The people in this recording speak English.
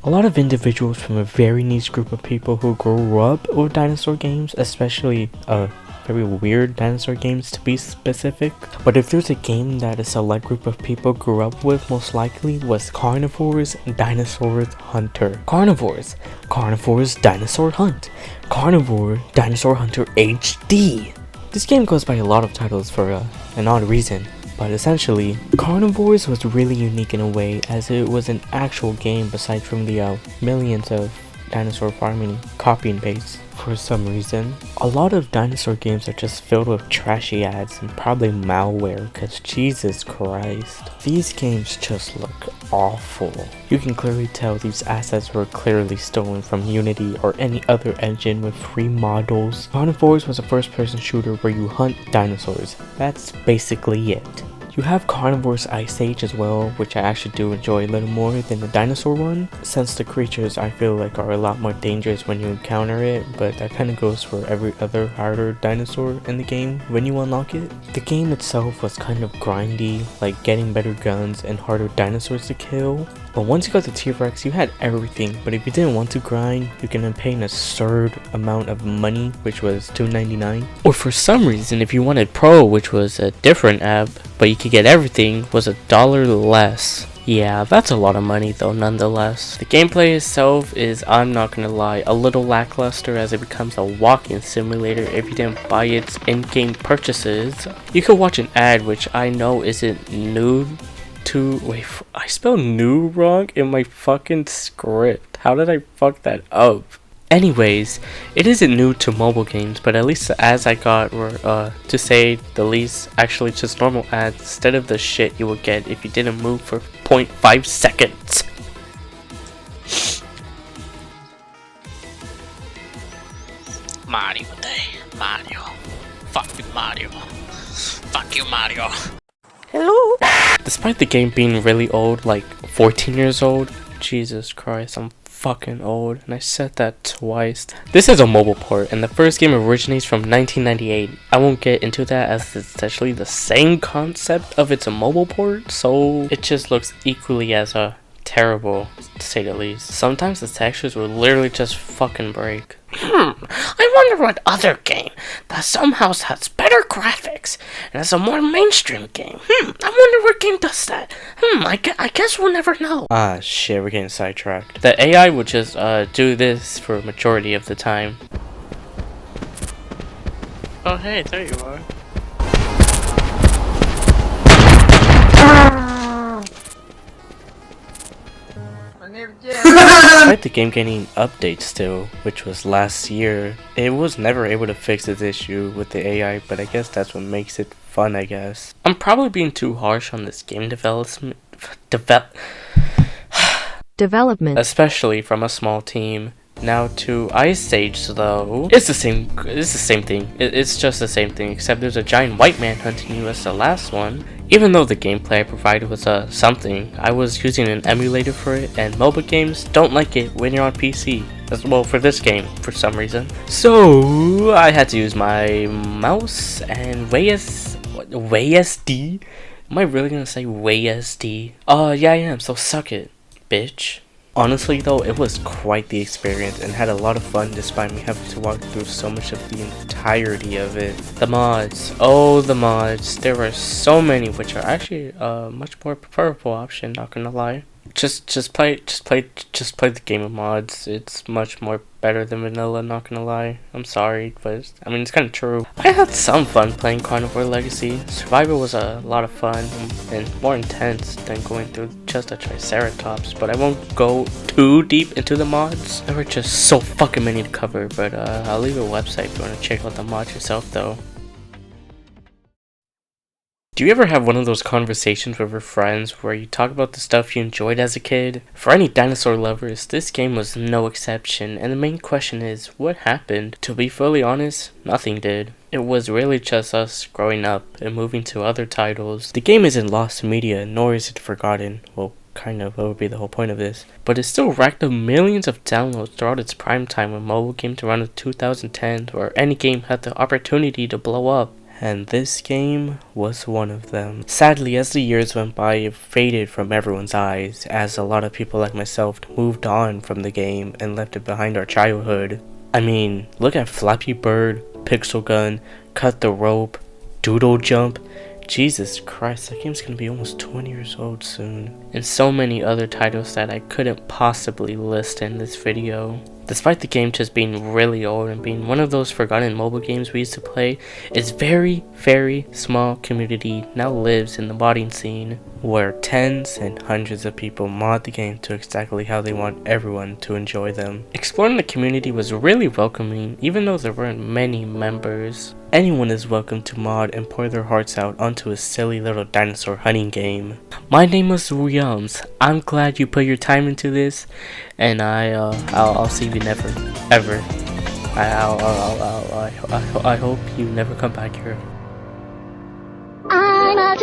A lot of individuals from a very niche group of people who grew up with dinosaur games, especially very weird dinosaur games to be specific. But if there's a game that a select group of people grew up with, most likely was Carnivores Dinosaur Hunter. Carnivores Dinosaur Hunt. Carnivore Dinosaur Hunter HD. This game goes by a lot of titles for an odd reason. But essentially, Carnivores was really unique in a way, as it was an actual game aside from the millions of dinosaur farming copy and paste. For some reason, a lot of dinosaur games are just filled with trashy ads and probably malware, cause Jesus Christ. These games just look awful. You can clearly tell these assets were clearly stolen from Unity or any other engine with free models. Carnivores was a first-person shooter where you hunt dinosaurs. That's basically it. You have Carnivores Ice Age as well, which I actually do enjoy a little more than the dinosaur one, since the creatures I feel like are a lot more dangerous when you encounter it, but that kind of goes for every other harder dinosaur in the game when you unlock it. The game itself was kind of grindy, like getting better guns and harder dinosaurs to kill. But once you got the T-Rex, you had everything, but if you didn't want to grind, you can pay an absurd amount of money, which was $2.99. Or for some reason, if you wanted Pro, which was a different app, but you could get everything, was $1 less. Yeah, that's a lot of money though nonetheless. The gameplay itself is, I'm not gonna lie, a little lackluster as it becomes a walking simulator if you didn't buy its in-game purchases. You could watch an ad which I know isn't new to, wait, I spelled new wrong in my fucking script. How did I fuck that up? Anyways, it isn't new to mobile games, but at least the ads I got were, to say the least, actually just normal ads instead of the shit you would get if you didn't move for 0.5 seconds. Mario Day. Mario. Fuck you, Mario. Fuck you, Mario. Hello? Despite the game being really old, like 14 years old, Jesus Christ, I'm fucking old, and I said that twice. This is a mobile port, and the first game originates from 1998. I won't get into that as it's actually the same concept of it's a mobile port, so it just looks equally as terrible, to say the least. Sometimes the textures will literally just fucking break. I wonder what other game that somehow has better graphics and is a more mainstream game. I wonder what game does that. I guess we'll never know. Ah shit, we're getting sidetracked. The AI would just do this for a majority of the time. Oh hey, there you are. Despite the game getting updates still, which was last year, it was never able to fix this issue with the AI, but I guess that's what makes it fun, I guess. I'm probably being too harsh on this game development, especially from a small team. Now to Ice Age though, it's the same thing. It's just the same thing, except there's a giant white man hunting you as the last one. Even though the gameplay I provided was something, I was using an emulator for it, and mobile games don't like it when you're on PC. As well for this game, for some reason. So I had to use my mouse and WASD? Am I really gonna say WASD? Yeah I am, so suck it, bitch. Honestly though, it was quite the experience and had a lot of fun despite me having to walk through so much of the entirety of it. The mods, oh the mods, there were so many, which are actually a much more preferable option, not gonna lie. Just play the game of mods. It's much more better than vanilla, not gonna lie. I'm sorry, but I mean it's kind of true. I had some fun playing Carnivore Legacy. Survival was a lot of fun and more intense than going through just a Triceratops, but I won't go too deep into the mods. There were just so fucking many to cover, but I'll leave a website if you want to check out the mods yourself though. Do you ever have one of those conversations with your friends where you talk about the stuff you enjoyed as a kid? For any dinosaur lovers, this game was no exception, and the main question is, what happened? To be fully honest, nothing did. It was really just us growing up and moving to other titles. The game isn't lost to media, nor is it forgotten. Well, kind of, what would be the whole point of this? But it still racked up millions of downloads throughout its prime time when mobile games around the 2010s, where any game had the opportunity to blow up. and this game was one of them. Sadly, as the years went by, it faded from everyone's eyes, as a lot of people like myself moved on from the game and left it behind our childhood. I mean, look at Flappy Bird, Pixel Gun, Cut the Rope, Doodle Jump. Jesus Christ, that game's gonna be almost 20 years old soon. And so many other titles that I couldn't possibly list in this video. Despite the game just being really old and being one of those forgotten mobile games we used to play, its very, very small community now lives in the modding scene, where tens and hundreds of people mod the game to exactly how they want everyone to enjoy them. Exploring the community was really welcoming, even though there weren't many members. Anyone is welcome to mod and pour their hearts out onto a silly little dinosaur hunting game. My name is Williams. I'm glad you put your time into this, and I'll see you never, ever. I hope you never come back here. I'm a